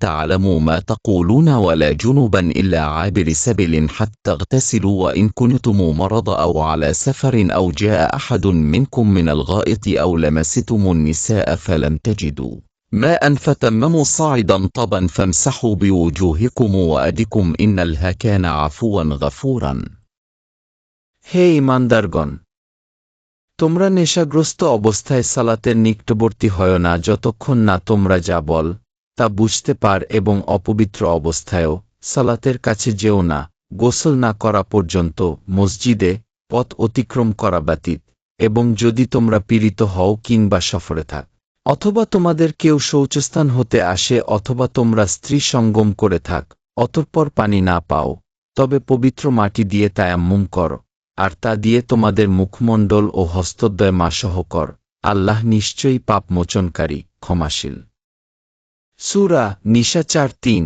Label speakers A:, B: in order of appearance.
A: تعلموا ما تقولون ولا جنبا إلا عابر سبل حتى اغتسلوا وإن كنتم مرضى أو على سفر أو جاء أحد منكم من الغائط أو لمستم النساء فلم تجدوا ماء فتيمموا صعيدا طبا فامسحوا بوجوهكم وأيديكم إن الله كان عفوا غفورا।
B: হে ঈমানদারগণ, তোমরা নেশাগ্রস্ত অবস্থায় সালাতের নিকটবর্তী হয় না যতক্ষণ না তোমরা যা বল তা বুঝতে পার, এবং অপবিত্র অবস্থায়ও সালাতের কাছে যেও না গোসল না করা পর্যন্ত মসজিদে পথ অতিক্রম করা ব্যতীত, এবং যদি তোমরা পীড়িত হও কিংবা সফরে থাক, অথবা তোমাদের কেউ শৌচস্থান হতে আসে, অথবা তোমরা স্ত্রী সঙ্গম করে থাক, অতঃপর পানি না পাও, তবে পবিত্র মাটি দিয়ে তায়াম্মুম কর, আর তা দিয়ে তোমাদের মুখমণ্ডল ও হস্তদ্বয় মাসহ কর। আল্লাহ নিশ্চয়ই পাপ মোচনকারী, ক্ষমাশীল। সূরা নিসা ৪:৩।